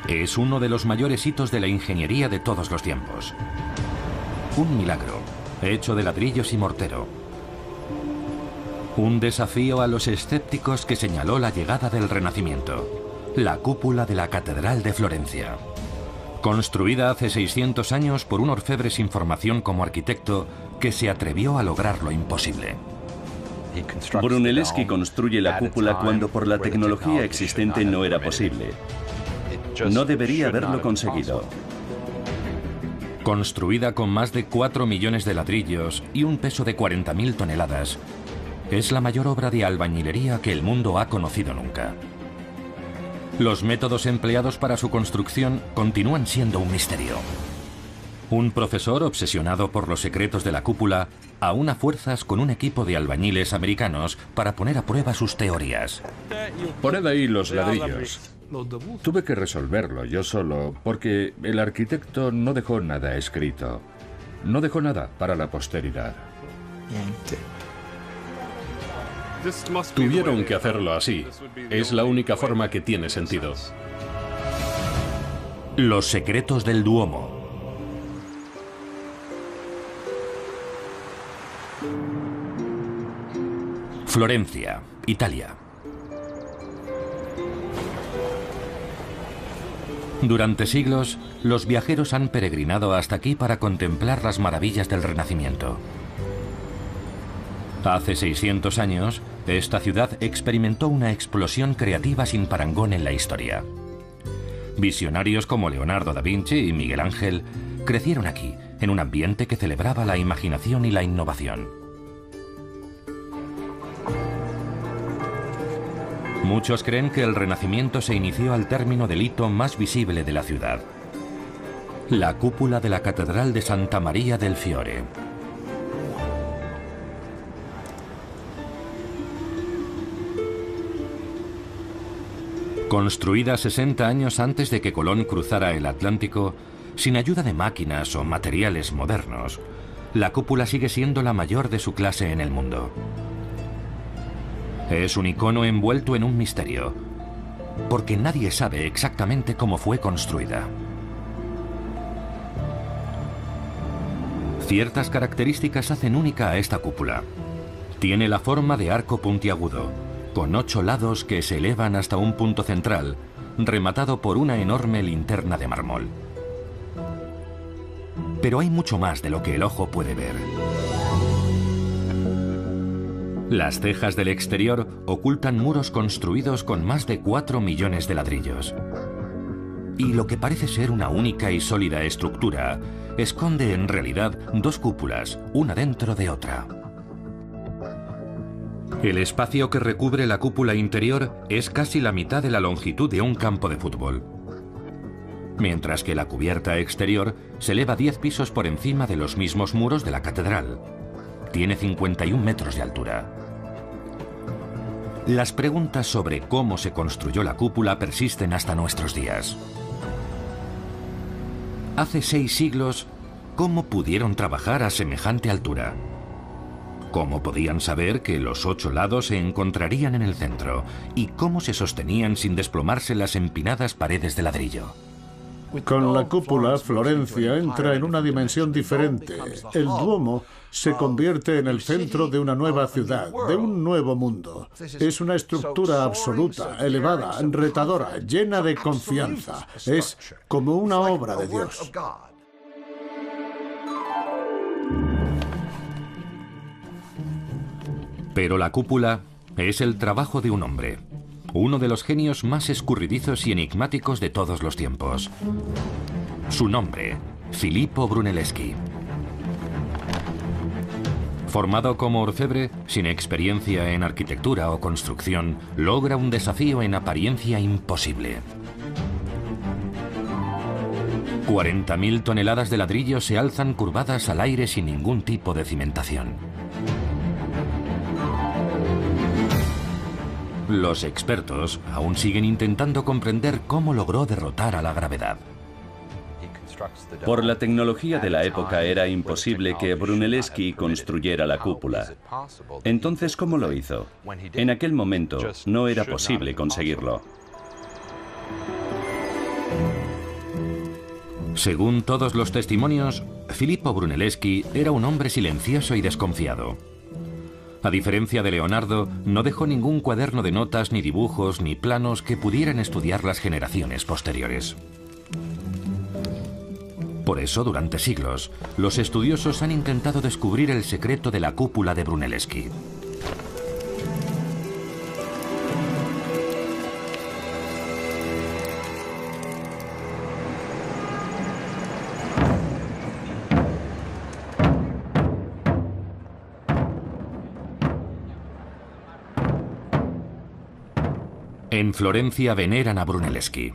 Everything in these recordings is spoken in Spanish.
Es uno de los mayores hitos de la ingeniería de todos los tiempos. Un milagro, hecho de ladrillos y mortero. Un desafío a los escépticos que señaló la llegada del Renacimiento. La cúpula de la Catedral de Florencia. Construida hace 600 años por un orfebre sin formación como arquitecto que se atrevió a lograr lo imposible. Brunelleschi construye la cúpula cuando por la tecnología existente no era posible. No debería haberlo conseguido. Construida con más de 4 millones de ladrillos y un peso de 40.000 toneladas, es la mayor obra de albañilería que el mundo ha conocido nunca. Los métodos empleados para su construcción continúan siendo un misterio. Un profesor obsesionado por los secretos de la cúpula aúna fuerzas con un equipo de albañiles americanos para poner a prueba sus teorías. Poned ahí los ladrillos. Tuve que resolverlo yo solo porque el arquitecto no dejó nada escrito. No dejó nada para la posteridad. Tuvieron que hacerlo así. Es la única forma que tiene sentido. Los secretos del Duomo. Florencia, Italia. Durante siglos, los viajeros han peregrinado hasta aquí para contemplar las maravillas del Renacimiento. Hace 600 años, esta ciudad experimentó una explosión creativa sin parangón en la historia. Visionarios como Leonardo da Vinci y Miguel Ángel crecieron aquí, en un ambiente que celebraba la imaginación y la innovación. Muchos creen que el Renacimiento se inició al término del hito más visible de la ciudad: la cúpula de la Catedral de Santa Maria del Fiore. Construida 60 años antes de que Colón cruzara el Atlántico, sin ayuda de máquinas o materiales modernos, la cúpula sigue siendo la mayor de su clase en el mundo. Es un icono envuelto en un misterio, porque nadie sabe exactamente cómo fue construida. Ciertas características hacen única a esta cúpula. Tiene la forma de arco puntiagudo, con 8 lados que se elevan hasta un punto central, rematado por una enorme linterna de mármol. Pero hay mucho más de lo que el ojo puede ver. Las cejas del exterior ocultan muros construidos con más de 4 millones de ladrillos. Y lo que parece ser una única y sólida estructura esconde en realidad 2 cúpulas, una dentro de otra. El espacio que recubre la cúpula interior es casi la mitad de la longitud de un campo de fútbol, mientras que la cubierta exterior se eleva 10 pisos por encima de los mismos muros de la catedral. Tiene 51 metros de altura. Las preguntas sobre cómo se construyó la cúpula persisten hasta nuestros días. Hace 6 siglos, ¿cómo pudieron trabajar a semejante altura? ¿Cómo podían saber que los 8 lados se encontrarían en el centro? ¿Y cómo se sostenían sin desplomarse las empinadas paredes de ladrillo? Con la cúpula, Florencia entra en una dimensión diferente. El Duomo se convierte en el centro de una nueva ciudad, de un nuevo mundo. Es una estructura absoluta, elevada, retadora, llena de confianza. Es como una obra de Dios. Pero la cúpula es el trabajo de un hombre, uno de los genios más escurridizos y enigmáticos de todos los tiempos. Su nombre, Filippo Brunelleschi. Formado como orfebre, sin experiencia en arquitectura o construcción, logra un desafío en apariencia imposible. 40.000 toneladas de ladrillo se alzan curvadas al aire sin ningún tipo de cimentación. Los expertos aún siguen intentando comprender cómo logró derrotar a la gravedad. Por la tecnología de la época era imposible que Brunelleschi construyera la cúpula. Entonces, ¿cómo lo hizo? En aquel momento no era posible conseguirlo. Según todos los testimonios, Filippo Brunelleschi era un hombre silencioso y desconfiado. A diferencia de Leonardo, no dejó ningún cuaderno de notas, ni dibujos, ni planos que pudieran estudiar las generaciones posteriores. Por eso, durante siglos, los estudiosos han intentado descubrir el secreto de la cúpula de Brunelleschi. En Florencia veneran a Brunelleschi.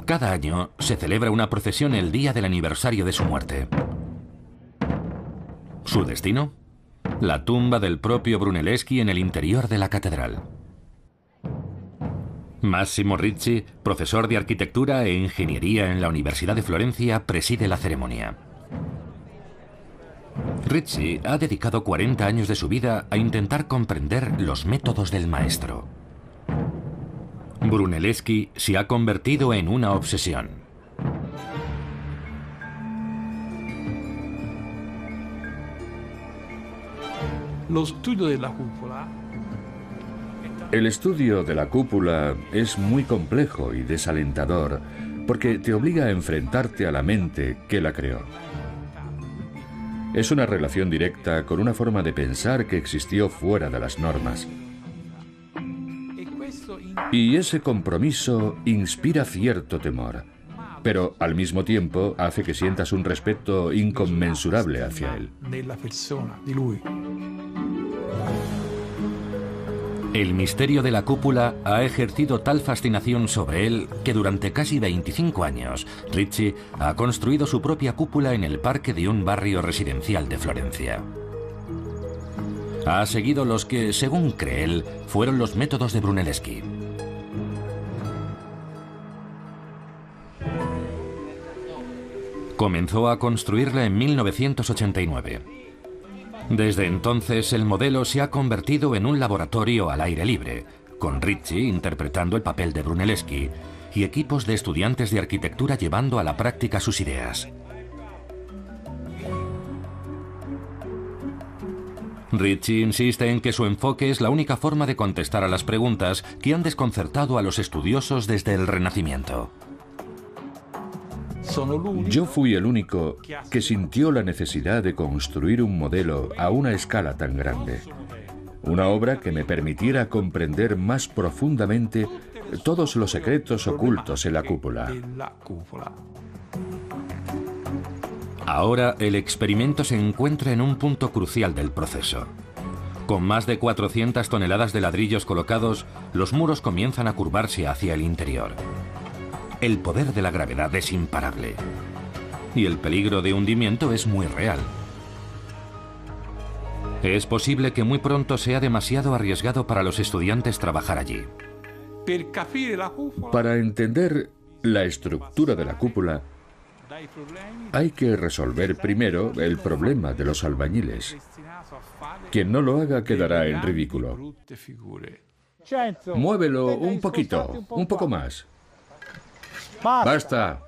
Cada año se celebra una procesión el día del aniversario de su muerte. ¿Su destino? La tumba del propio Brunelleschi en el interior de la catedral. Massimo Ricci, profesor de arquitectura e ingeniería en la Universidad de Florencia, preside la ceremonia. Ricci ha dedicado 40 años de su vida a intentar comprender los métodos del maestro. Brunelleschi se ha convertido en una obsesión. El estudio de la cúpula es muy complejo y desalentador porque te obliga a enfrentarte a la mente que la creó. Es una relación directa con una forma de pensar que existió fuera de las normas. Y ese compromiso inspira cierto temor, pero al mismo tiempo hace que sientas un respeto inconmensurable hacia él. El misterio de la cúpula ha ejercido tal fascinación sobre él que durante casi 25 años, Ricci ha construido su propia cúpula en el parque de un barrio residencial de Florencia. Ha seguido los que, según cree él, fueron los métodos de Brunelleschi. Comenzó a construirla en 1989. Desde entonces el modelo se ha convertido en un laboratorio al aire libre, con Ricci interpretando el papel de Brunelleschi y equipos de estudiantes de arquitectura llevando a la práctica sus ideas. Ricci insiste en que su enfoque es la única forma de contestar a las preguntas que han desconcertado a los estudiosos desde el Renacimiento. Yo fui el único que sintió la necesidad de construir un modelo a una escala tan grande. Una obra que me permitiera comprender más profundamente todos los secretos ocultos en la cúpula. Ahora el experimento se encuentra en un punto crucial del proceso. Con más de 400 toneladas de ladrillos colocados, los muros comienzan a curvarse hacia el interior. El poder de la gravedad es imparable. Y el peligro de hundimiento es muy real. Es posible que muy pronto sea demasiado arriesgado para los estudiantes trabajar allí. Para entender la estructura de la cúpula, hay que resolver primero el problema de los albañiles. Quien no lo haga quedará en ridículo. Muévelo un poquito, un poco más. ¡Basta!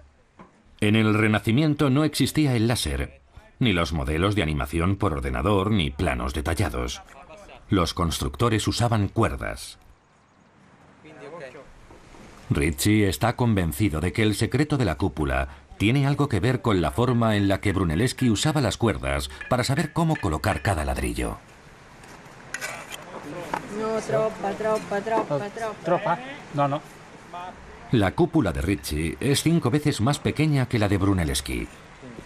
En el Renacimiento no existía el láser, ni los modelos de animación por ordenador, ni planos detallados. Los constructores usaban cuerdas. Ricci está convencido de que el secreto de la cúpula tiene algo que ver con la forma en la que Brunelleschi usaba las cuerdas para saber cómo colocar cada ladrillo. No, troppa. No. La cúpula de Ricci es 5 veces más pequeña que la de Brunelleschi,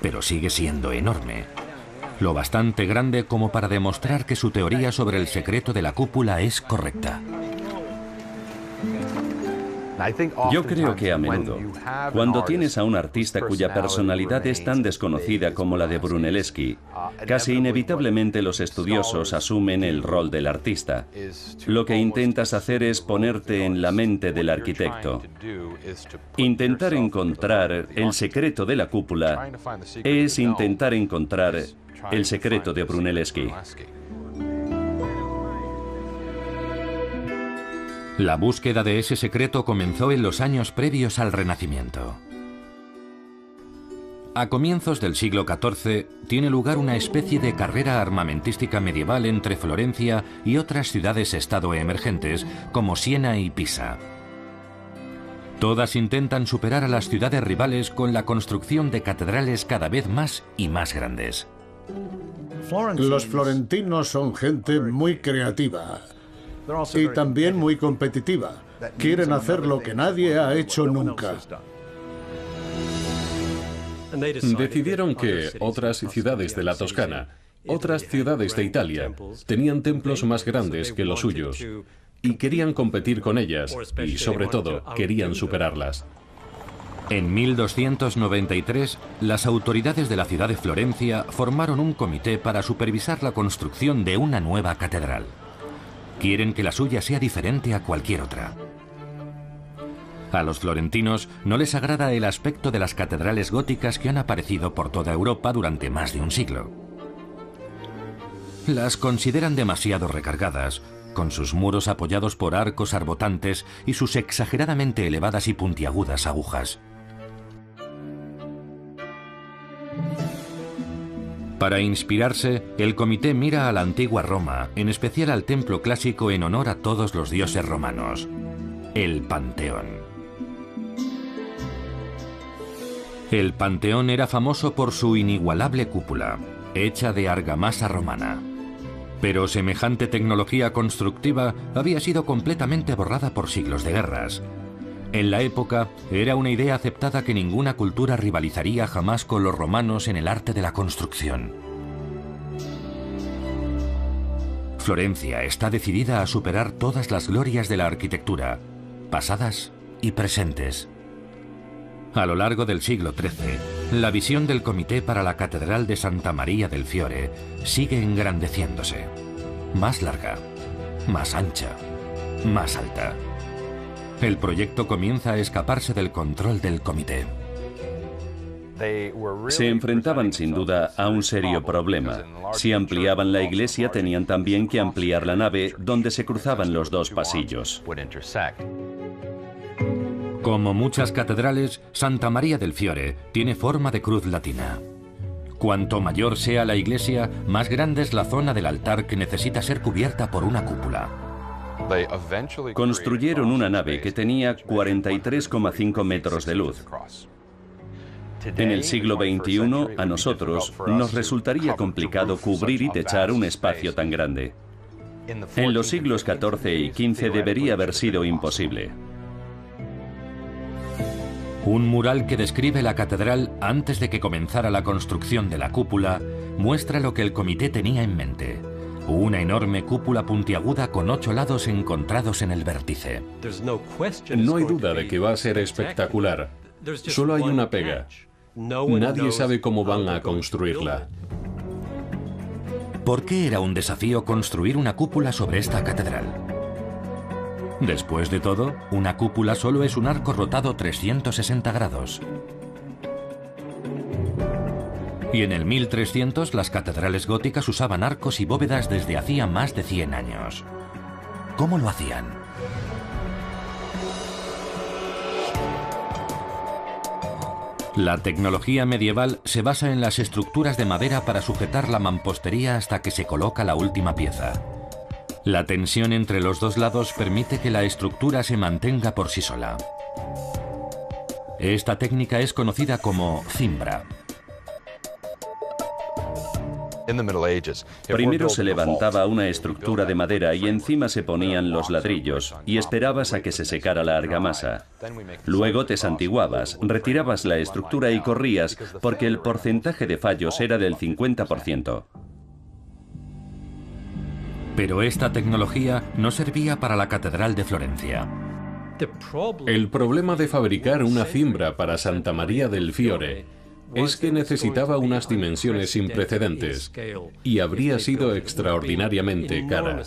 pero sigue siendo enorme. Lo bastante grande como para demostrar que su teoría sobre el secreto de la cúpula es correcta. Yo creo que a menudo, cuando tienes a un artista cuya personalidad es tan desconocida como la de Brunelleschi, casi inevitablemente los estudiosos asumen el rol del artista. Lo que intentas hacer es ponerte en la mente del arquitecto. Intentar encontrar el secreto de la cúpula es intentar encontrar el secreto de Brunelleschi. La búsqueda de ese secreto comenzó en los años previos al Renacimiento. A comienzos del siglo XIV tiene lugar una especie de carrera armamentística medieval entre Florencia y otras ciudades-estado emergentes como Siena y Pisa. Todas intentan superar a las ciudades rivales con la construcción de catedrales cada vez más y más grandes. Los florentinos son gente muy creativa y también muy competitiva. Quieren hacer lo que nadie ha hecho nunca. Decidieron que otras ciudades de la Toscana, otras ciudades de Italia, tenían templos más grandes que los suyos y querían competir con ellas y, sobre todo, querían superarlas. En 1293, las autoridades de la ciudad de Florencia formaron un comité para supervisar la construcción de una nueva catedral. Quieren que la suya sea diferente a cualquier otra. A los florentinos no les agrada el aspecto de las catedrales góticas que han aparecido por toda Europa durante más de un siglo. Las consideran demasiado recargadas, con sus muros apoyados por arcos arbotantes y sus exageradamente elevadas y puntiagudas agujas. Para inspirarse, el comité mira a la antigua Roma, en especial al templo clásico en honor a todos los dioses romanos, el Panteón. El Panteón era famoso por su inigualable cúpula, hecha de argamasa romana. Pero semejante tecnología constructiva había sido completamente borrada por siglos de guerras. En la época, era una idea aceptada que ninguna cultura rivalizaría jamás con los romanos en el arte de la construcción. Florencia está decidida a superar todas las glorias de la arquitectura, pasadas y presentes. A lo largo del siglo XIII, la visión del comité para la Catedral de Santa María del Fiore sigue engrandeciéndose. Más larga, más ancha, más alta. El proyecto comienza a escaparse del control del comité. Se enfrentaban sin duda a un serio problema. Si ampliaban la iglesia, tenían también que ampliar la nave donde se cruzaban los dos pasillos. Como muchas catedrales, Santa María del Fiore tiene forma de cruz latina. Cuanto mayor sea la iglesia, más grande es la zona del altar que necesita ser cubierta por una cúpula. Construyeron una nave que tenía 43,5 metros de luz. En el siglo XXI, a nosotros nos resultaría complicado cubrir y techar un espacio tan grande. En los siglos XIV y XV debería haber sido imposible. Un mural que describe la catedral antes de que comenzara la construcción de la cúpula muestra lo que el comité tenía en mente. Una enorme cúpula puntiaguda con 8 lados encontrados en el vértice. No hay duda de que va a ser espectacular. Solo hay una pega. Nadie sabe cómo van a construirla. ¿Por qué era un desafío construir una cúpula sobre esta catedral? Después de todo, una cúpula solo es un arco rotado 360 grados. Y en el 1300 las catedrales góticas usaban arcos y bóvedas desde hacía más de 100 años. ¿Cómo lo hacían? La tecnología medieval se basa en las estructuras de madera para sujetar la mampostería hasta que se coloca la última pieza. La tensión entre los dos lados permite que la estructura se mantenga por sí sola. Esta técnica es conocida como cimbra. Primero se levantaba una estructura de madera y encima se ponían los ladrillos y esperabas a que se secara la argamasa. Luego te santiguabas, retirabas la estructura y corrías porque el porcentaje de fallos era del 50%. Pero esta tecnología no servía para la Catedral de Florencia. El problema de fabricar una cimbra para Santa María del Fiore es que necesitaba unas dimensiones sin precedentes y habría sido extraordinariamente cara.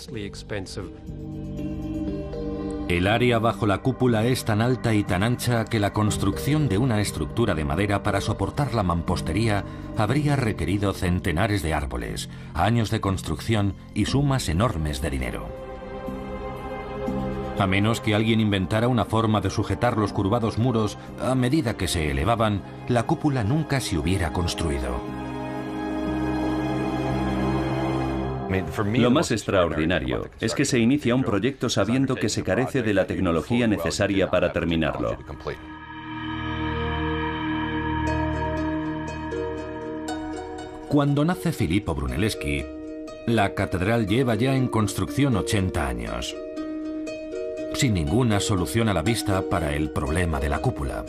El área bajo la cúpula es tan alta y tan ancha que la construcción de una estructura de madera para soportar la mampostería habría requerido centenares de árboles, años de construcción y sumas enormes de dinero. A menos que alguien inventara una forma de sujetar los curvados muros a medida que se elevaban, la cúpula nunca se hubiera construido. Lo más extraordinario es que se inicia un proyecto sabiendo que se carece de la tecnología necesaria para terminarlo. Cuando nace Filippo Brunelleschi, la catedral lleva ya en construcción 80 años, sin ninguna solución a la vista para el problema de la cúpula.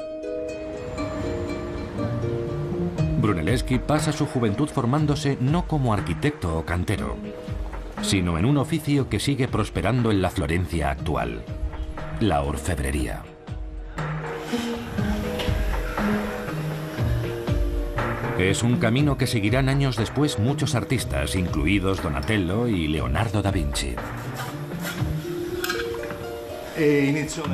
Brunelleschi pasa su juventud formándose no como arquitecto o cantero, sino en un oficio que sigue prosperando en la Florencia actual, la orfebrería. Es un camino que seguirán años después muchos artistas, incluidos Donatello y Leonardo da Vinci.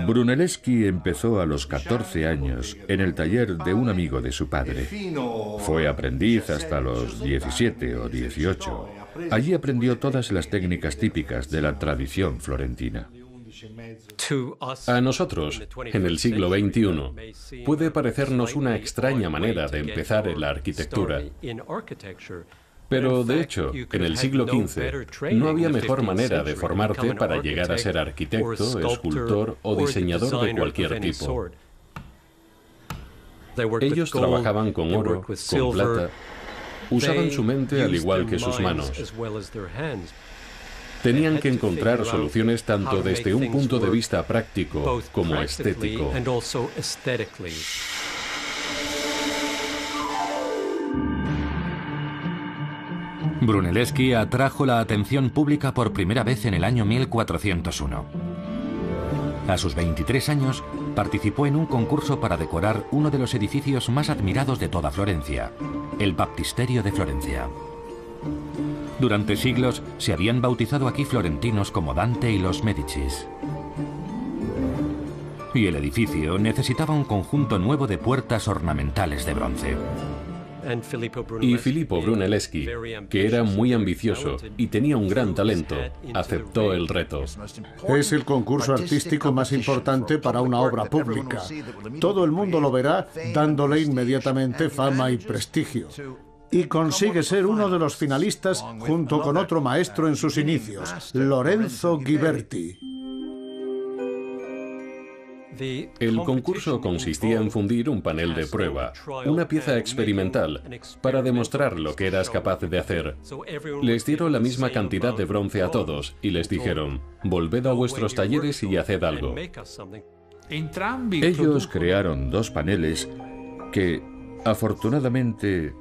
Brunelleschi empezó a los 14 años en el taller de un amigo de su padre. Fue aprendiz hasta los 17 o 18. Allí aprendió todas las técnicas típicas de la tradición florentina. A nosotros, en el siglo XXI, puede parecernos una extraña manera de empezar en la arquitectura. Pero, de hecho, en el siglo XV no había mejor manera de formarte para llegar a ser arquitecto, escultor o diseñador de cualquier tipo. Ellos trabajaban con oro, con plata, usaban su mente al igual que sus manos. Tenían que encontrar soluciones tanto desde un punto de vista práctico como estético. Brunelleschi atrajo la atención pública por primera vez en el año 1401. A sus 23 años, participó en un concurso para decorar uno de los edificios más admirados de toda Florencia, el Baptisterio de Florencia. Durante siglos se habían bautizado aquí florentinos como Dante y los Médicis. Y el edificio necesitaba un conjunto nuevo de puertas ornamentales de bronce. Y Filippo Brunelleschi, que era muy ambicioso y tenía un gran talento, aceptó el reto. Es el concurso artístico más importante para una obra pública. Todo el mundo lo verá, dándole inmediatamente fama y prestigio. Y consigue ser uno de los finalistas junto con otro maestro en sus inicios, Lorenzo Ghiberti. El concurso consistía en fundir un panel de prueba, una pieza experimental, para demostrar lo que eras capaz de hacer. Les dieron la misma cantidad de bronce a todos y les dijeron: volved a vuestros talleres y haced algo. Ellos crearon dos paneles que, afortunadamente,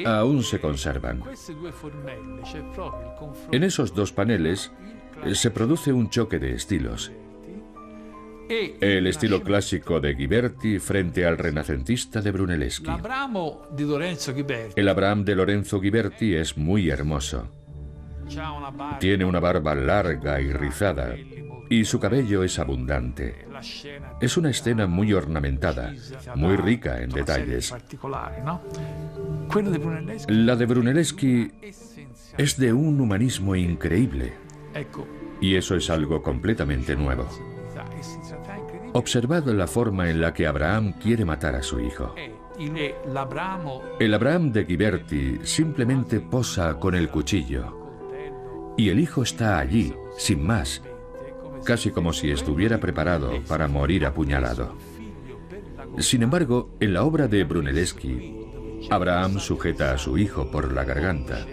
aún se conservan. En esos dos paneles se produce un choque de estilos. El estilo clásico de Ghiberti frente al renacentista de Brunelleschi. El Abraham de Lorenzo Ghiberti es muy hermoso. Tiene una barba larga y rizada, y su cabello es abundante. Es una escena muy ornamentada, muy rica en detalles. La de Brunelleschi es de un humanismo increíble, y eso es algo completamente nuevo. Observad la forma en la que Abraham quiere matar a su hijo. El Abraham de Ghiberti simplemente posa con el cuchillo, y el hijo está allí, sin más, casi como si estuviera preparado para morir apuñalado. Sin embargo, en la obra de Brunelleschi, Abraham sujeta a su hijo por la garganta.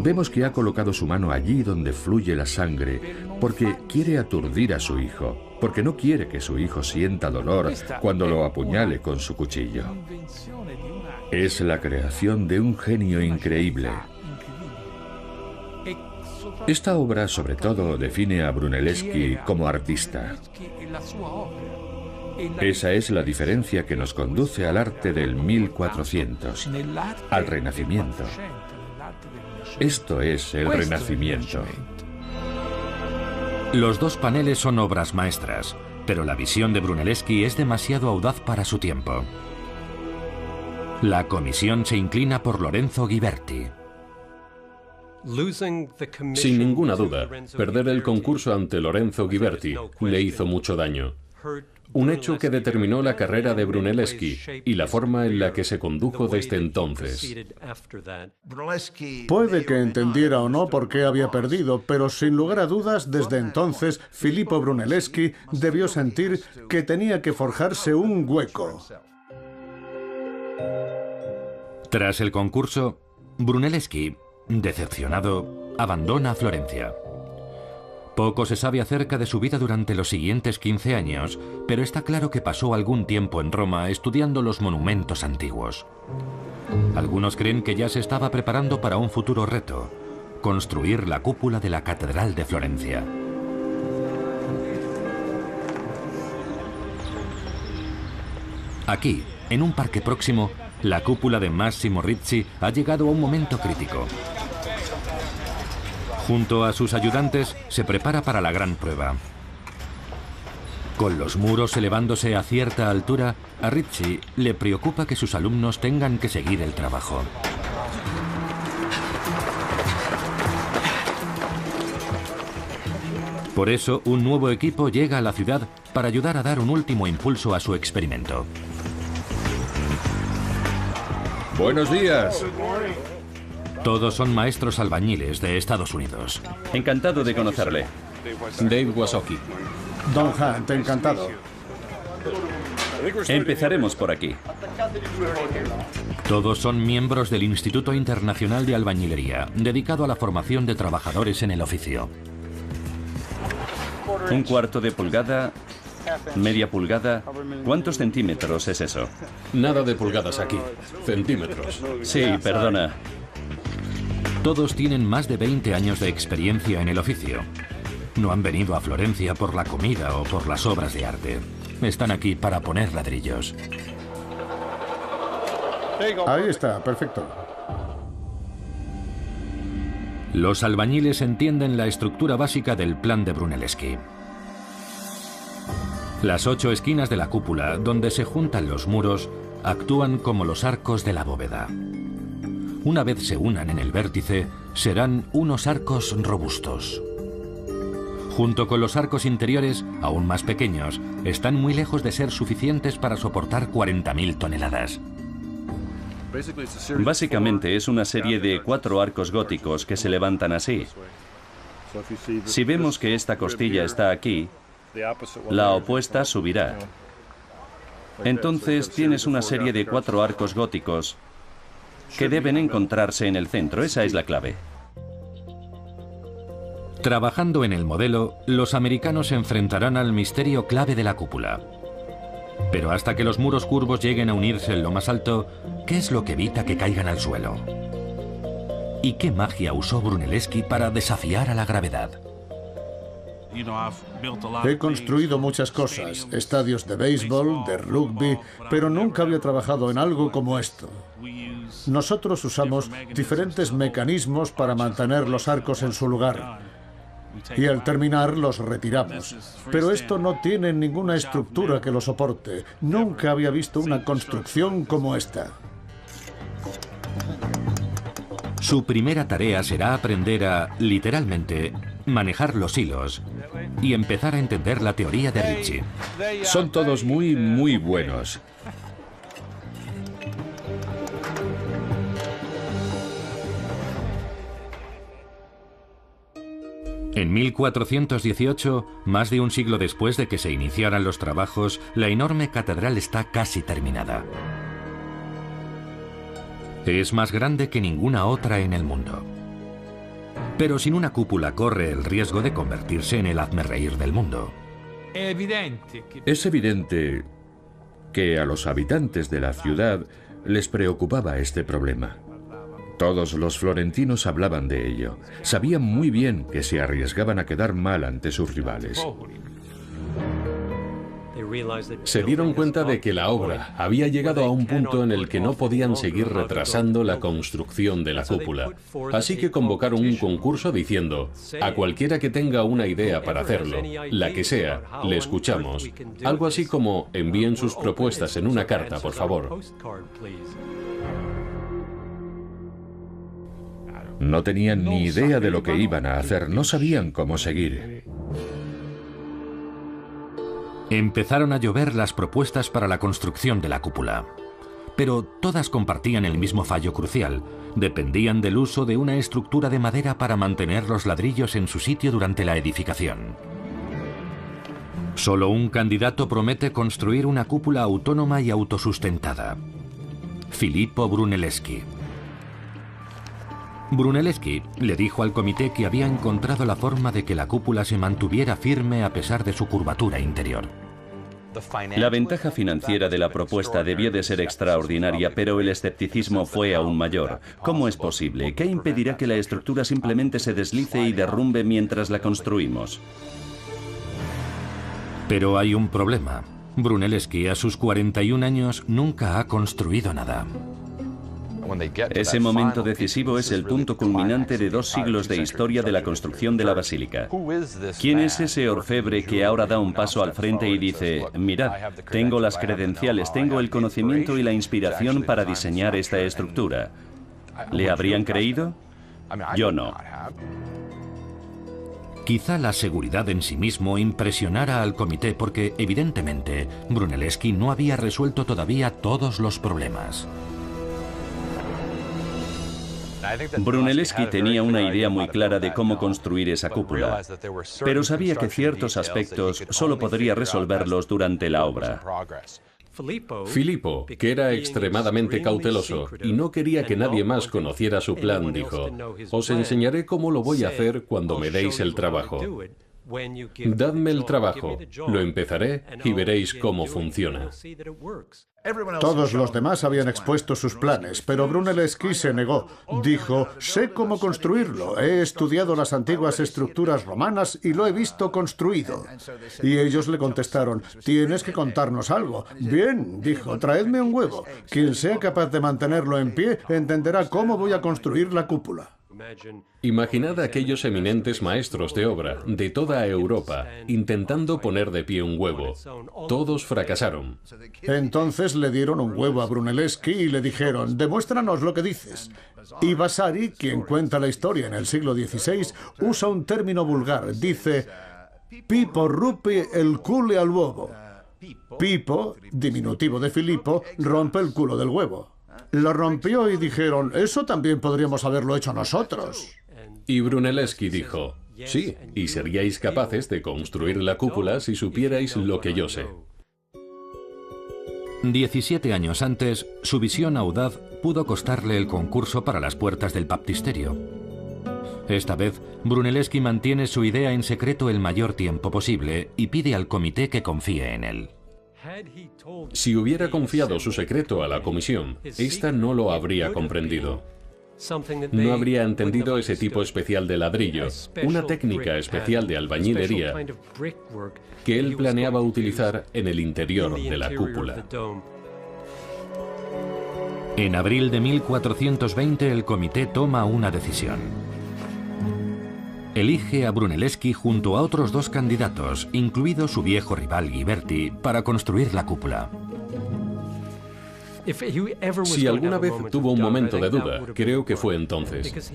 Vemos que ha colocado su mano allí donde fluye la sangre, porque quiere aturdir a su hijo, porque no quiere que su hijo sienta dolor cuando lo apuñale con su cuchillo. Es la creación de un genio increíble. Esta obra, sobre todo, define a Brunelleschi como artista. Esa es la diferencia que nos conduce al arte del 1400, al Renacimiento. Esto es el Renacimiento. Los dos paneles son obras maestras, pero la visión de Brunelleschi es demasiado audaz para su tiempo. La comisión se inclina por Lorenzo Ghiberti. Sin ninguna duda, perder el concurso ante Lorenzo Ghiberti le hizo mucho daño. Un hecho que determinó la carrera de Brunelleschi y la forma en la que se condujo desde entonces. Puede que entendiera o no por qué había perdido, pero sin lugar a dudas, desde entonces, Filippo Brunelleschi debió sentir que tenía que forjarse un hueco. Tras el concurso, Brunelleschi, decepcionado, abandona Florencia. Poco se sabe acerca de su vida durante los siguientes 15 años, pero está claro que pasó algún tiempo en Roma estudiando los monumentos antiguos. Algunos creen que ya se estaba preparando para un futuro reto: construir la cúpula de la Catedral de Florencia. Aquí, en un parque próximo, la cúpula de Massimo Ricci ha llegado a un momento crítico. Junto a sus ayudantes, se prepara para la gran prueba. Con los muros elevándose a cierta altura, a Ricci le preocupa que sus alumnos tengan que seguir el trabajo. Por eso, un nuevo equipo llega a la ciudad para ayudar a dar un último impulso a su experimento. Buenos días. Todos son maestros albañiles de Estados Unidos. Encantado de conocerle. Dave Wasocki. Don Hunt, encantado. Empezaremos por aquí. Todos son miembros del Instituto Internacional de Albañilería, dedicado a la formación de trabajadores en el oficio. Un cuarto de pulgada, media pulgada. ¿Cuántos centímetros es eso? Nada de pulgadas aquí. Centímetros. Sí, perdona. Todos tienen más de 20 años de experiencia en el oficio. No han venido a Florencia por la comida o por las obras de arte. Están aquí para poner ladrillos. Ahí está, perfecto. Los albañiles entienden la estructura básica del plan de Brunelleschi. Las 8 esquinas de la cúpula, donde se juntan los muros, actúan como los arcos de la bóveda. Una vez se unan en el vértice, serán unos arcos robustos. Junto con los arcos interiores, aún más pequeños, están muy lejos de ser suficientes para soportar 40.000 toneladas. Básicamente es una serie de 4 arcos góticos que se levantan así. Si vemos que esta costilla está aquí, la opuesta subirá. Entonces tienes una serie de 4 arcos góticos que deben encontrarse en el centro. Esa es la clave. Trabajando en el modelo, los americanos se enfrentarán al misterio clave de la cúpula. Pero hasta que los muros curvos lleguen a unirse en lo más alto, ¿qué es lo que evita que caigan al suelo? ¿Y qué magia usó Brunelleschi para desafiar a la gravedad? He construido muchas cosas, estadios de béisbol, de rugby, pero nunca había trabajado en algo como esto. Nosotros usamos diferentes mecanismos para mantener los arcos en su lugar. Y al terminar los retiramos. Pero esto no tiene ninguna estructura que lo soporte. Nunca había visto una construcción como esta. Su primera tarea será aprender a, literalmente, manejar los hilos y empezar a entender la teoría de Ricci. Son todos muy buenos. En 1418, más de un siglo después de que se iniciaran los trabajos, la enorme catedral está casi terminada. Es más grande que ninguna otra en el mundo. Pero sin una cúpula corre el riesgo de convertirse en el hazmerreír del mundo. Es evidente que a los habitantes de la ciudad les preocupaba este problema. Todos los florentinos hablaban de ello. Sabían muy bien que se arriesgaban a quedar mal ante sus rivales. Se dieron cuenta de que la obra había llegado a un punto en el que no podían seguir retrasando la construcción de la cúpula. Así que convocaron un concurso diciendo: a cualquiera que tenga una idea para hacerlo, la que sea, le escuchamos. Algo así como: envíen sus propuestas en una carta, por favor. No tenían ni idea de lo que iban a hacer, no sabían cómo seguir. Empezaron a llover las propuestas para la construcción de la cúpula. Pero todas compartían el mismo fallo crucial. Dependían del uso de una estructura de madera para mantener los ladrillos en su sitio durante la edificación. Solo un candidato promete construir una cúpula autónoma y autosustentada: Filippo Brunelleschi. Brunelleschi le dijo al comité que había encontrado la forma de que la cúpula se mantuviera firme a pesar de su curvatura interior. La ventaja financiera de la propuesta debió de ser extraordinaria, pero el escepticismo fue aún mayor. ¿Cómo es posible? ¿Qué impedirá que la estructura simplemente se deslice y derrumbe mientras la construimos? Pero hay un problema. Brunelleschi, a sus 41 años, nunca ha construido nada. Ese momento decisivo es el punto culminante de 2 siglos de historia de la construcción de la basílica. ¿Quién es ese orfebre que ahora da un paso al frente y dice: mirad, tengo las credenciales, tengo el conocimiento y la inspiración para diseñar esta estructura? ¿Le habrían creído? Yo no. Quizá la seguridad en sí mismo impresionara al comité porque, evidentemente, Brunelleschi no había resuelto todavía todos los problemas. Brunelleschi tenía una idea muy clara de cómo construir esa cúpula, pero sabía que ciertos aspectos solo podría resolverlos durante la obra. Filippo, que era extremadamente cauteloso y no quería que nadie más conociera su plan, dijo: os enseñaré cómo lo voy a hacer cuando me deis el trabajo. Dadme el trabajo, lo empezaré y veréis cómo funciona. Todos los demás habían expuesto sus planes, pero Brunelleschi se negó. Dijo: sé cómo construirlo, he estudiado las antiguas estructuras romanas y lo he visto construido. Y ellos le contestaron: tienes que contarnos algo. Bien, dijo, traedme un huevo. Quien sea capaz de mantenerlo en pie entenderá cómo voy a construir la cúpula. Imaginad a aquellos eminentes maestros de obra de toda Europa intentando poner de pie un huevo. Todos fracasaron. Entonces le dieron un huevo a Brunelleschi y le dijeron: demuéstranos lo que dices. Y Vasari, quien cuenta la historia en el siglo XVI, usa un término vulgar. Dice: Pipo rupe el culo al huevo. Pipo, diminutivo de Filippo, rompe el culo del huevo. Lo rompió y dijeron: eso también podríamos haberlo hecho nosotros. Y Brunelleschi dijo: sí, y seríais capaces de construir la cúpula si supierais lo que yo sé. 17 años antes, su visión audaz pudo costarle el concurso para las puertas del baptisterio. Esta vez, Brunelleschi mantiene su idea en secreto el mayor tiempo posible y pide al comité que confíe en él. Si hubiera confiado su secreto a la comisión, esta no lo habría comprendido. No habría entendido ese tipo especial de ladrillo, una técnica especial de albañilería que él planeaba utilizar en el interior de la cúpula. En abril de 1420 el comité toma una decisión. Elige a Brunelleschi junto a otros 2 candidatos, incluido su viejo rival Ghiberti, para construir la cúpula. Si alguna vez tuvo un momento de duda, creo que fue entonces,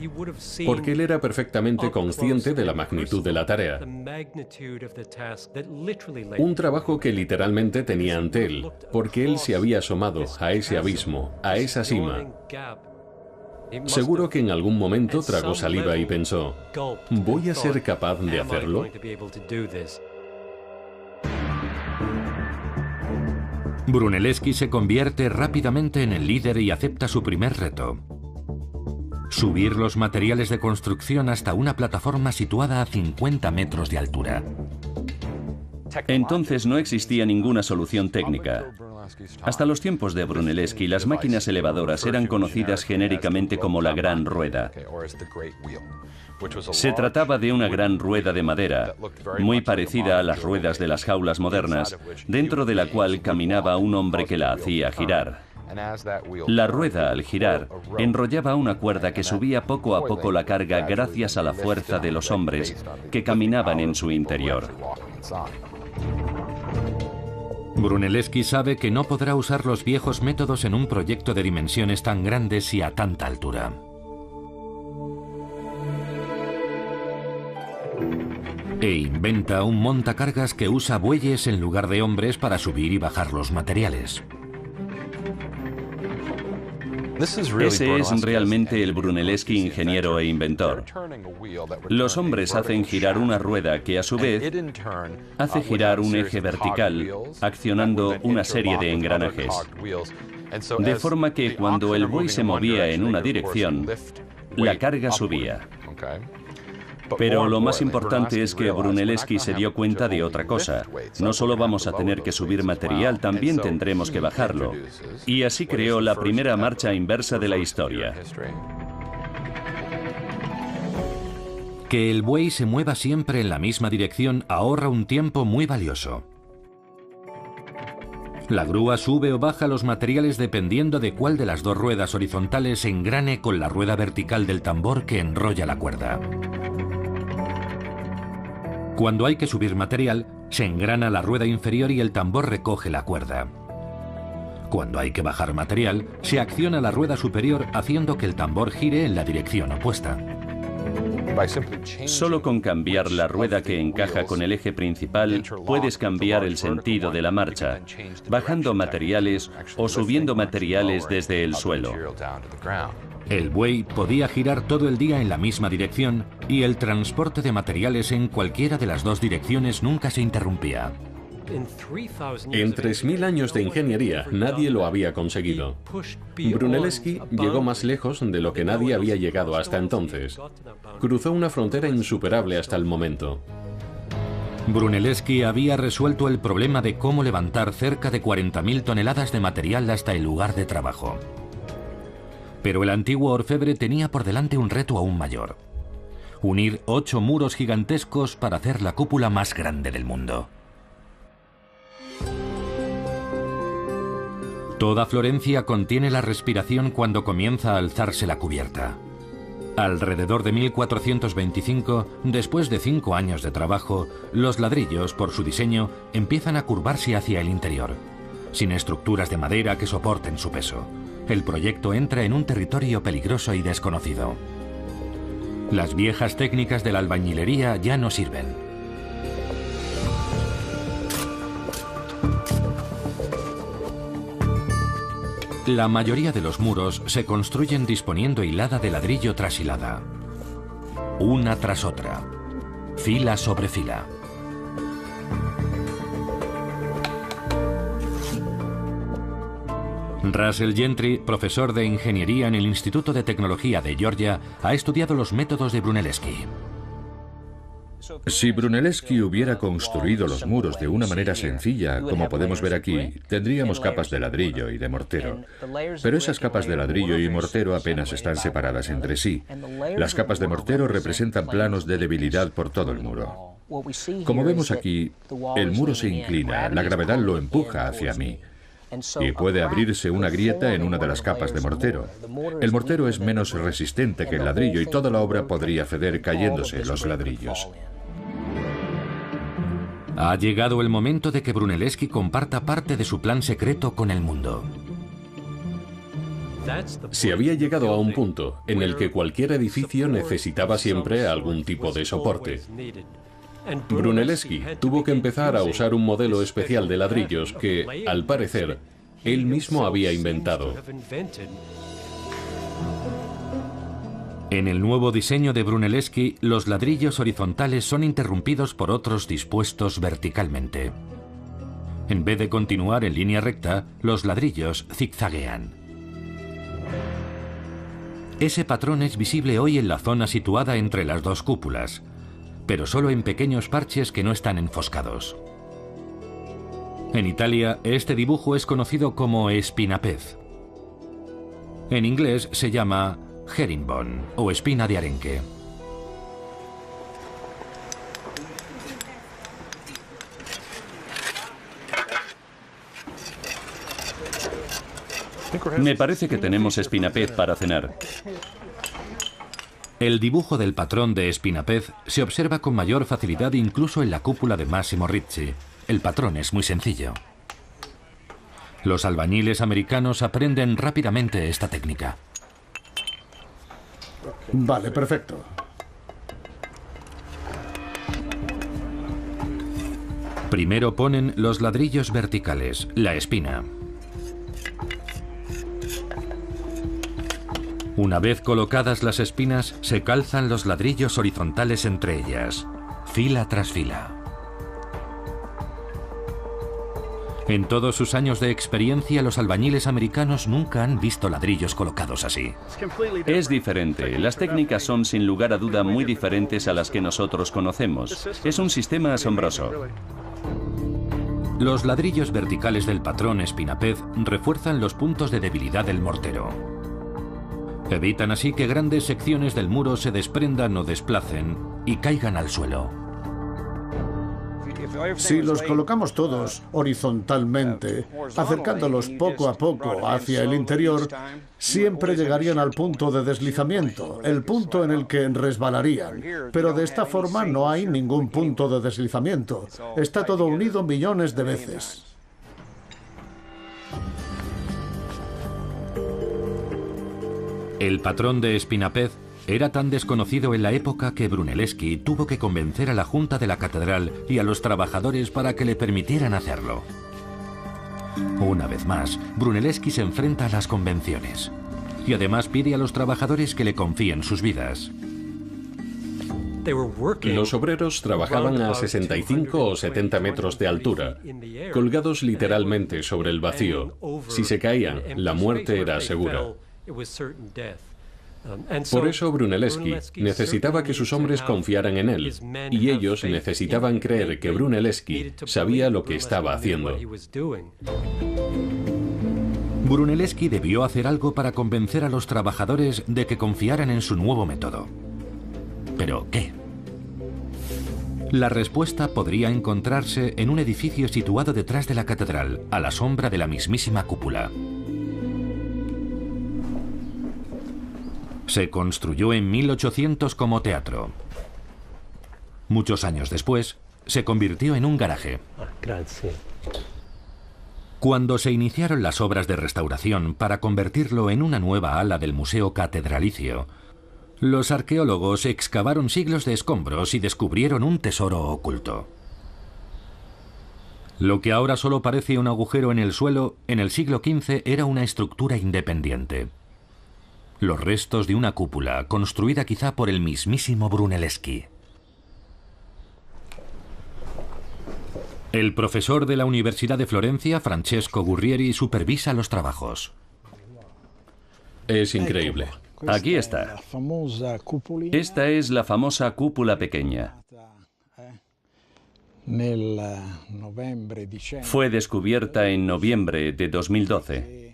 porque él era perfectamente consciente de la magnitud de la tarea. Un trabajo que literalmente tenía ante él, porque él se había asomado a ese abismo, a esa cima. Seguro que en algún momento tragó saliva y pensó: ¿voy a ser capaz de hacerlo? Brunelleschi se convierte rápidamente en el líder y acepta su primer reto: subir los materiales de construcción hasta una plataforma situada a 50 metros de altura. Entonces no existía ninguna solución técnica. Hasta los tiempos de Brunelleschi, las máquinas elevadoras eran conocidas genéricamente como la gran rueda. Se trataba de una gran rueda de madera, muy parecida a las ruedas de las jaulas modernas, dentro de la cual caminaba un hombre que la hacía girar. La rueda, al girar, enrollaba una cuerda que subía poco a poco la carga gracias a la fuerza de los hombres que caminaban en su interior. Brunelleschi sabe que no podrá usar los viejos métodos en un proyecto de dimensiones tan grandes y a tanta altura. e inventa un montacargas que usa bueyes en lugar de hombres para subir y bajar los materiales. Ese es realmente el Brunelleschi ingeniero e inventor. Los hombres hacen girar una rueda que a su vez hace girar un eje vertical, accionando una serie de engranajes. De forma que cuando el buey se movía en una dirección, la carga subía. Pero lo más importante es que Brunelleschi se dio cuenta de otra cosa. No solo vamos a tener que subir material, también tendremos que bajarlo. Y así creó la primera marcha inversa de la historia. Que el buey se mueva siempre en la misma dirección ahorra un tiempo muy valioso. La grúa sube o baja los materiales dependiendo de cuál de las dos ruedas horizontales se engrane con la rueda vertical del tambor que enrolla la cuerda. Cuando hay que subir material, se engrana la rueda inferior y el tambor recoge la cuerda. Cuando hay que bajar material, se acciona la rueda superior haciendo que el tambor gire en la dirección opuesta. Solo con cambiar la rueda que encaja con el eje principal, puedes cambiar el sentido de la marcha, bajando materiales o subiendo materiales desde el suelo. El buey podía girar todo el día en la misma dirección y el transporte de materiales en cualquiera de las dos direcciones nunca se interrumpía. En 3000 años de ingeniería, nadie lo había conseguido. Brunelleschi llegó más lejos de lo que nadie había llegado hasta entonces. Cruzó una frontera insuperable hasta el momento. Brunelleschi había resuelto el problema de cómo levantar cerca de 40.000 toneladas de material hasta el lugar de trabajo. Pero el antiguo orfebre tenía por delante un reto aún mayor: unir 8 muros gigantescos para hacer la cúpula más grande del mundo. Toda Florencia contiene la respiración cuando comienza a alzarse la cubierta. Alrededor de 1425, después de 5 años de trabajo, los ladrillos, por su diseño, empiezan a curvarse hacia el interior, sin estructuras de madera que soporten su peso. El proyecto entra en un territorio peligroso y desconocido. Las viejas técnicas de la albañilería ya no sirven. La mayoría de los muros se construyen disponiendo hilada de ladrillo tras hilada, una tras otra, fila sobre fila. Russell Gentry, profesor de ingeniería en el Instituto de Tecnología de Georgia, ha estudiado los métodos de Brunelleschi. Si Brunelleschi hubiera construido los muros de una manera sencilla, como podemos ver aquí, tendríamos capas de ladrillo y de mortero. Pero esas capas de ladrillo y mortero apenas están separadas entre sí. Las capas de mortero representan planos de debilidad por todo el muro. Como vemos aquí, el muro se inclina, la gravedad lo empuja hacia mí. Y puede abrirse una grieta en una de las capas de mortero. El mortero es menos resistente que el ladrillo y toda la obra podría ceder cayéndose los ladrillos. Ha llegado el momento de que Brunelleschi comparta parte de su plan secreto con el mundo. Se había llegado a un punto en el que cualquier edificio necesitaba siempre algún tipo de soporte. Brunelleschi tuvo que empezar a usar un modelo especial de ladrillos que, al parecer, él mismo había inventado. En el nuevo diseño de Brunelleschi, los ladrillos horizontales son interrumpidos por otros dispuestos verticalmente. En vez de continuar en línea recta, los ladrillos zigzaguean. Ese patrón es visible hoy en la zona situada entre las dos cúpulas, pero solo en pequeños parches que no están enfoscados. En Italia, este dibujo es conocido como espinapez. En inglés se llama herringbone o espina de arenque. Me parece que tenemos espinapez para cenar. El dibujo del patrón de espinapez se observa con mayor facilidad incluso en la cúpula de Massimo Ricci. El patrón es muy sencillo. Los albañiles americanos aprenden rápidamente esta técnica. Vale, perfecto. Primero ponen los ladrillos verticales, la espina. Una vez colocadas las espinas, se calzan los ladrillos horizontales entre ellas, fila tras fila. En todos sus años de experiencia, los albañiles americanos nunca han visto ladrillos colocados así. Es diferente. Las técnicas son sin lugar a duda muy diferentes a las que nosotros conocemos. Es un sistema asombroso. Los ladrillos verticales del patrón espinapez refuerzan los puntos de debilidad del mortero. Evitan así que grandes secciones del muro se desprendan o desplacen y caigan al suelo. Si los colocamos todos horizontalmente, acercándolos poco a poco hacia el interior, siempre llegarían al punto de deslizamiento, el punto en el que resbalarían. Pero de esta forma no hay ningún punto de deslizamiento. Está todo unido millones de veces. El patrón de espinapez era tan desconocido en la época que Brunelleschi tuvo que convencer a la Junta de la Catedral y a los trabajadores para que le permitieran hacerlo. Una vez más, Brunelleschi se enfrenta a las convenciones y además pide a los trabajadores que le confíen sus vidas. Los obreros trabajaban a 65 o 70 metros de altura, colgados literalmente sobre el vacío. Si se caían, la muerte era segura. Por eso Brunelleschi necesitaba que sus hombres confiaran en él, y ellos necesitaban creer que Brunelleschi sabía lo que estaba haciendo. Brunelleschi debió hacer algo para convencer a los trabajadores de que confiaran en su nuevo método. ¿Pero qué? La respuesta podría encontrarse en un edificio situado detrás de la catedral, a la sombra de la mismísima cúpula. Se construyó en 1800 como teatro. Muchos años después, se convirtió en un garaje. Cuando se iniciaron las obras de restauración para convertirlo en una nueva ala del Museo Catedralicio, los arqueólogos excavaron siglos de escombros y descubrieron un tesoro oculto. Lo que ahora solo parece un agujero en el suelo, en el siglo XV era una estructura independiente. Los restos de una cúpula construida quizá por el mismísimo Brunelleschi. El profesor de la Universidad de Florencia, Francesco Gurrieri, supervisa los trabajos. Es increíble. Aquí está. Esta es la famosa cúpula pequeña. Fue descubierta en noviembre de 2012.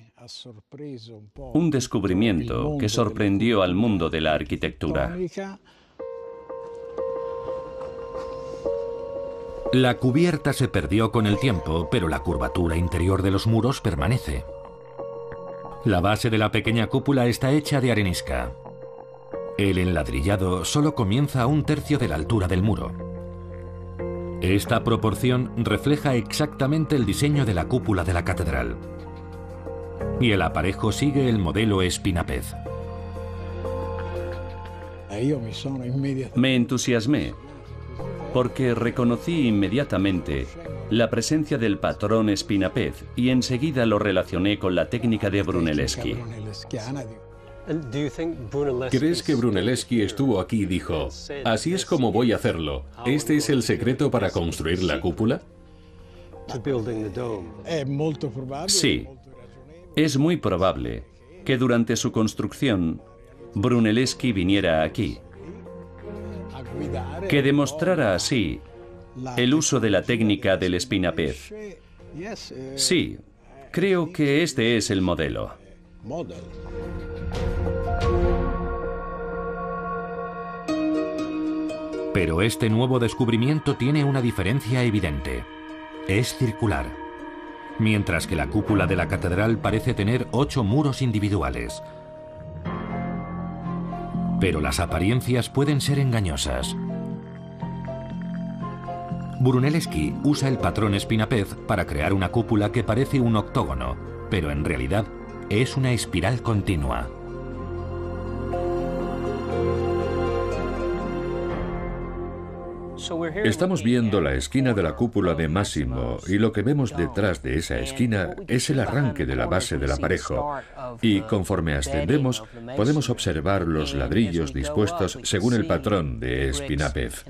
Un descubrimiento que sorprendió al mundo de la arquitectura. La cubierta se perdió con el tiempo, pero la curvatura interior de los muros permanece. La base de la pequeña cúpula está hecha de arenisca. El enladrillado solo comienza a 1/3 de la altura del muro. Esta proporción refleja exactamente el diseño de la cúpula de la catedral. Y el aparejo sigue el modelo espinapez. Me entusiasmé porque reconocí inmediatamente la presencia del patrón espinapez y enseguida lo relacioné con la técnica de Brunelleschi. ¿Crees que Brunelleschi estuvo aquí y dijo, así es como voy a hacerlo? ¿Este es el secreto para construir la cúpula? Sí. Es muy probable que durante su construcción Brunelleschi viniera aquí, que demostrara así el uso de la técnica del espinapez. Sí, creo que este es el modelo. Pero este nuevo descubrimiento tiene una diferencia evidente. Es circular. Mientras que la cúpula de la catedral parece tener 8 muros individuales. Pero las apariencias pueden ser engañosas. Brunelleschi usa el patrón espinapez para crear una cúpula que parece un octógono, pero en realidad es una espiral continua. Estamos viendo la esquina de la cúpula de Massimo y lo que vemos detrás de esa esquina es el arranque de la base del aparejo. Y conforme ascendemos, podemos observar los ladrillos dispuestos según el patrón de Espinapez.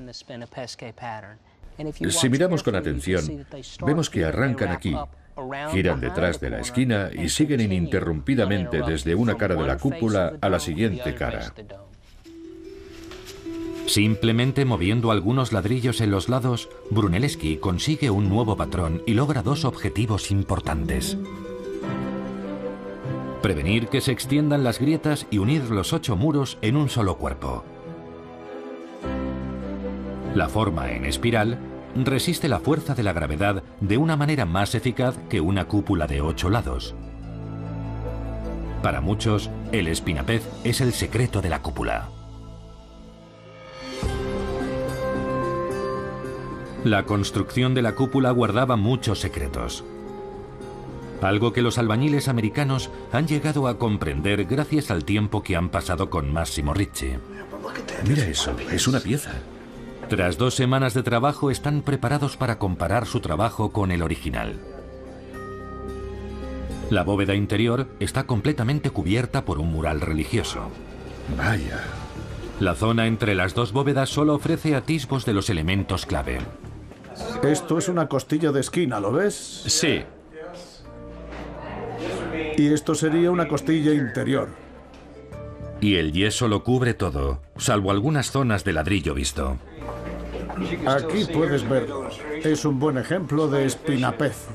Si miramos con atención, vemos que arrancan aquí, giran detrás de la esquina y siguen ininterrumpidamente desde una cara de la cúpula a la siguiente cara. Simplemente moviendo algunos ladrillos en los lados, Brunelleschi consigue un nuevo patrón y logra dos objetivos importantes: prevenir que se extiendan las grietas y unir los 8 muros en un solo cuerpo. La forma en espiral resiste la fuerza de la gravedad de una manera más eficaz que una cúpula de 8 lados. Para muchos, el espinapez es el secreto de la cúpula. La construcción de la cúpula guardaba muchos secretos. Algo que los albañiles americanos han llegado a comprender gracias al tiempo que han pasado con Massimo Ricci. Mira eso, es una pieza. Tras 2 semanas de trabajo están preparados para comparar su trabajo con el original. La bóveda interior está completamente cubierta por un mural religioso. Vaya. La zona entre las 2 bóvedas solo ofrece atisbos de los elementos clave. Esto es una costilla de esquina, ¿lo ves? Sí. Y esto sería una costilla interior. Y el yeso lo cubre todo, salvo algunas zonas de ladrillo visto. Aquí puedes verlo. Es un buen ejemplo de espinapez.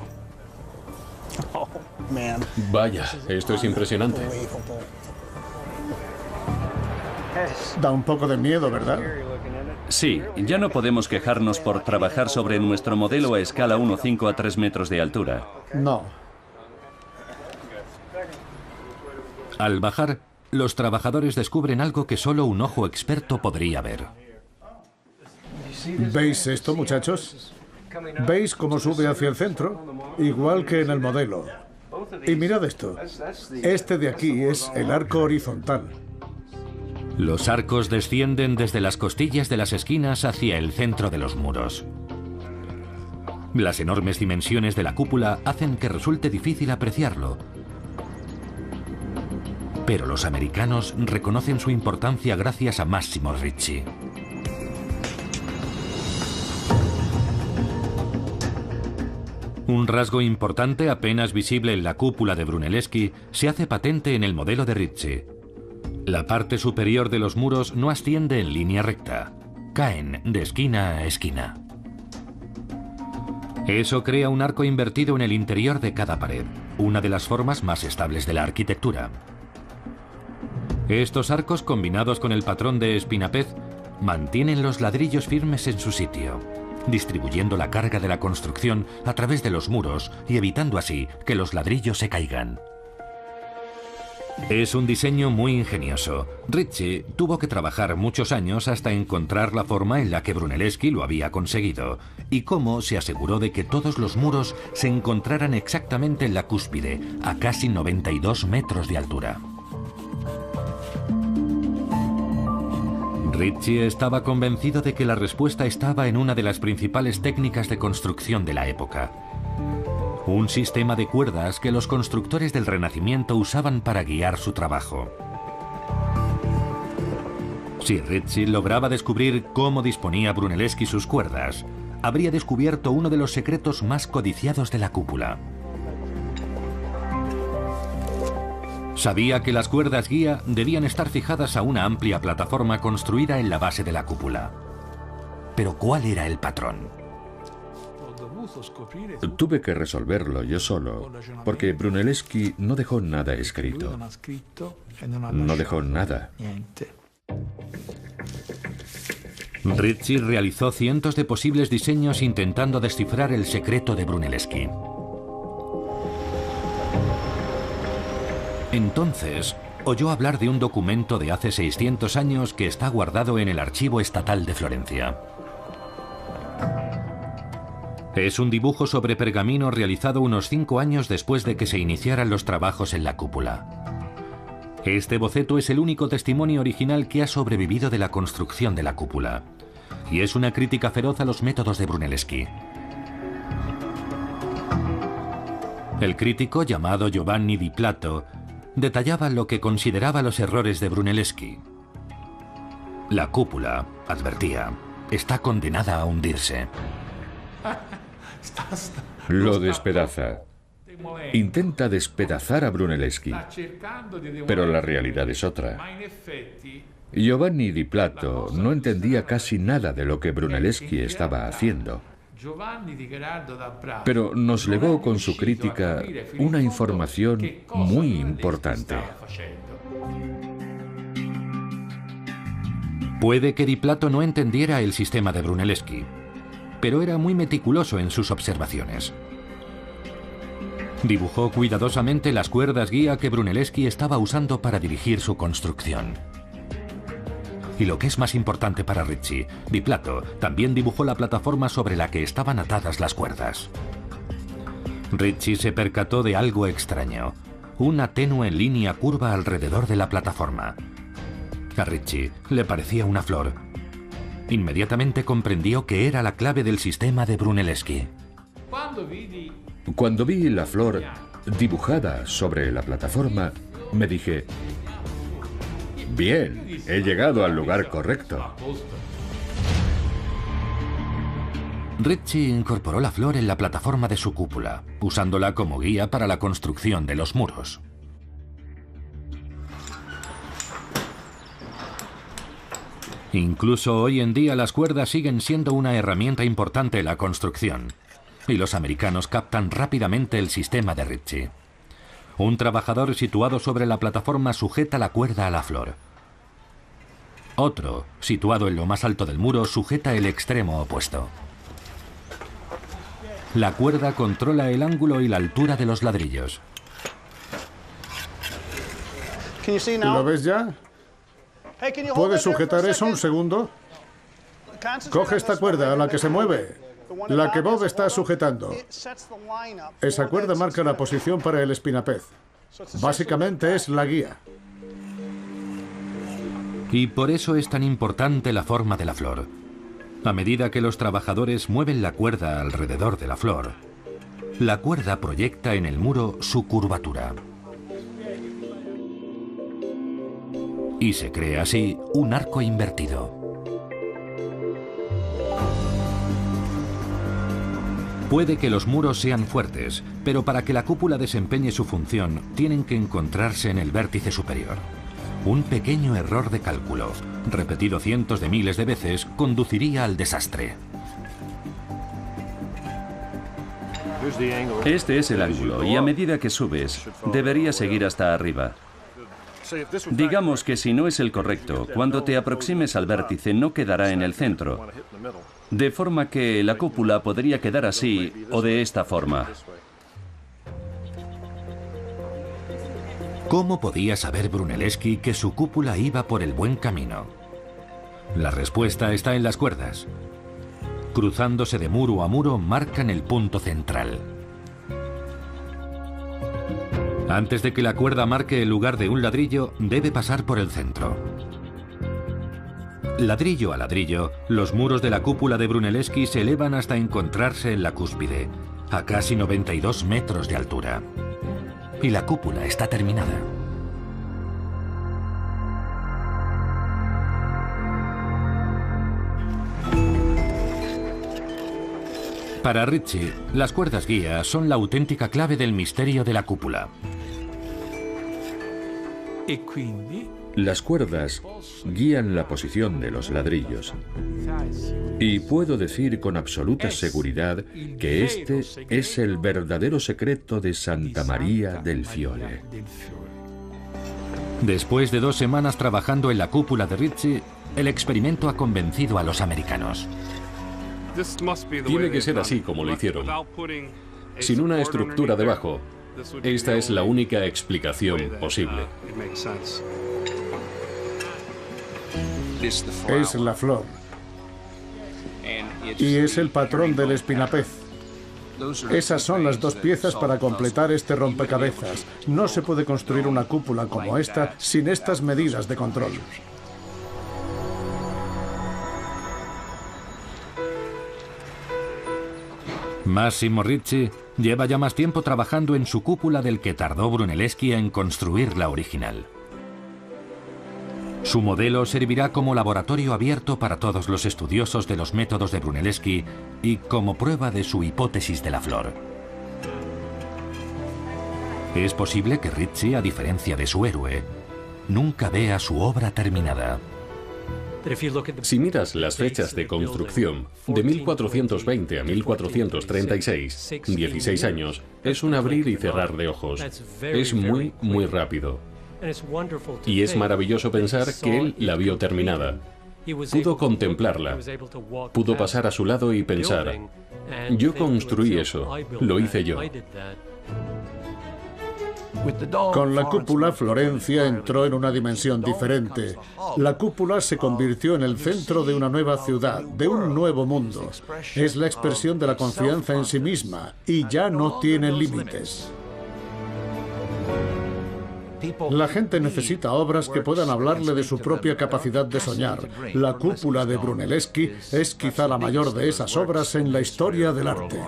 Vaya, esto es impresionante. Da un poco de miedo, ¿verdad? Sí, ya no podemos quejarnos por trabajar sobre nuestro modelo a escala 1,5 a 3 metros de altura. No. Al bajar, los trabajadores descubren algo que solo un ojo experto podría ver. ¿Veis esto, muchachos? ¿Veis cómo sube hacia el centro? Igual que en el modelo. Y mirad esto. Este de aquí es el arco horizontal. Los arcos descienden desde las costillas de las esquinas hacia el centro de los muros. Las enormes dimensiones de la cúpula hacen que resulte difícil apreciarlo. Pero los americanos reconocen su importancia gracias a Massimo Ricci. Un rasgo importante apenas visible en la cúpula de Brunelleschi se hace patente en el modelo de Ricci. La parte superior de los muros no asciende en línea recta, caen de esquina a esquina. Eso crea un arco invertido en el interior de cada pared, una de las formas más estables de la arquitectura. Estos arcos, combinados con el patrón de espinapez, mantienen los ladrillos firmes en su sitio, distribuyendo la carga de la construcción a través de los muros y evitando así que los ladrillos se caigan. Es un diseño muy ingenioso. Ricci tuvo que trabajar muchos años hasta encontrar la forma en la que Brunelleschi lo había conseguido y cómo se aseguró de que todos los muros se encontraran exactamente en la cúspide, a casi 92 metros de altura. Ricci estaba convencido de que la respuesta estaba en una de las principales técnicas de construcción de la época. Un sistema de cuerdas que los constructores del Renacimiento usaban para guiar su trabajo. Si Ricci lograba descubrir cómo disponía Brunelleschi sus cuerdas, habría descubierto uno de los secretos más codiciados de la cúpula. Sabía que las cuerdas guía debían estar fijadas a una amplia plataforma construida en la base de la cúpula. Pero ¿cuál era el patrón? Tuve que resolverlo yo solo, porque Brunelleschi no dejó nada escrito. No dejó nada. Ricci realizó cientos de posibles diseños intentando descifrar el secreto de Brunelleschi. Entonces, oyó hablar de un documento de hace 600 años que está guardado en el Archivo Estatal de Florencia. Es un dibujo sobre pergamino realizado unos 5 años después de que se iniciaran los trabajos en la cúpula. Este boceto es el único testimonio original que ha sobrevivido de la construcción de la cúpula. y es una crítica feroz a los métodos de Brunelleschi. El crítico, llamado Giovanni Di Plato, detallaba lo que consideraba los errores de Brunelleschi. La cúpula, advertía, está condenada a hundirse. Lo despedaza. Intenta despedazar a Brunelleschi, pero la realidad es otra. Giovanni Di Plato no entendía casi nada de lo que Brunelleschi estaba haciendo, pero nos legó con su crítica una información muy importante. Puede que Di Plato no entendiera el sistema de Brunelleschi, pero era muy meticuloso en sus observaciones. Dibujó cuidadosamente las cuerdas guía que Brunelleschi estaba usando para dirigir su construcción. Y lo que es más importante para Ricci, Di Plato también dibujó la plataforma sobre la que estaban atadas las cuerdas. Ricci se percató de algo extraño, una tenue línea curva alrededor de la plataforma. A Ricci le parecía una flor. Inmediatamente comprendió que era la clave del sistema de Brunelleschi. Cuando vi la flor dibujada sobre la plataforma, me dije: bien, he llegado al lugar correcto. Ricci incorporó la flor en la plataforma de su cúpula, usándola como guía para la construcción de los muros. Incluso hoy en día las cuerdas siguen siendo una herramienta importante en la construcción, y los americanos captan rápidamente el sistema de Ricci. Un trabajador situado sobre la plataforma sujeta la cuerda a la flor. Otro, situado en lo más alto del muro, sujeta el extremo opuesto. La cuerda controla el ángulo y la altura de los ladrillos. ¿Lo ves ya? ¿Puedes sujetar eso un segundo? Coge esta cuerda a la que se mueve, la que Bob está sujetando. Esa cuerda marca la posición para el espinapez. Básicamente es la guía. Y por eso es tan importante la forma de la flor. A medida que los trabajadores mueven la cuerda alrededor de la flor, la cuerda proyecta en el muro su curvatura. Y se crea así un arco invertido. Puede que los muros sean fuertes, pero para que la cúpula desempeñe su función, tienen que encontrarse en el vértice superior. Un pequeño error de cálculo, repetido cientos de miles de veces, conduciría al desastre. Este es el ángulo, y a medida que subes, debería seguir hasta arriba. Digamos que si no es el correcto, cuando te aproximes al vértice no quedará en el centro, de forma que la cúpula podría quedar así o de esta forma. ¿Cómo podía saber Brunelleschi que su cúpula iba por el buen camino? La respuesta está en las cuerdas. Cruzándose de muro a muro, marcan el punto central. Antes de que la cuerda marque el lugar de un ladrillo, debe pasar por el centro. Ladrillo a ladrillo, los muros de la cúpula de Brunelleschi se elevan hasta encontrarse en la cúspide, a casi 92 metros de altura. Y la cúpula está terminada. Para Ricci, las cuerdas guía son la auténtica clave del misterio de la cúpula. Las cuerdas guían la posición de los ladrillos. Y puedo decir con absoluta seguridad que este es el verdadero secreto de Santa Maria del Fiore. Después de 2 semanas trabajando en la cúpula de Ricci, el experimento ha convencido a los americanos. Tiene que ser así como lo hicieron, sin una estructura debajo. Esta es la única explicación posible. Es la flor. Y es el patrón del espinapez. Esas son las 2 piezas para completar este rompecabezas. No se puede construir una cúpula como esta sin estas medidas de control. Massimo Ricci lleva ya más tiempo trabajando en su cúpula del que tardó Brunelleschi en construir la original. Su modelo servirá como laboratorio abierto para todos los estudiosos de los métodos de Brunelleschi y como prueba de su hipótesis de la flor. Es posible que Ricci, a diferencia de su héroe, nunca vea su obra terminada. Si miras las fechas de construcción, de 1420 a 1436, 16 años, es un abrir y cerrar de ojos. Es muy, muy rápido. Y es maravilloso pensar que él la vio terminada. Pudo contemplarla, pudo pasar a su lado y pensar, yo construí eso, lo hice yo. Con la cúpula, Florencia entró en una dimensión diferente. La cúpula se convirtió en el centro de una nueva ciudad, de un nuevo mundo. Es la expresión de la confianza en sí misma y ya no tiene límites. La gente necesita obras que puedan hablarle de su propia capacidad de soñar. La cúpula de Brunelleschi es quizá la mayor de esas obras en la historia del arte.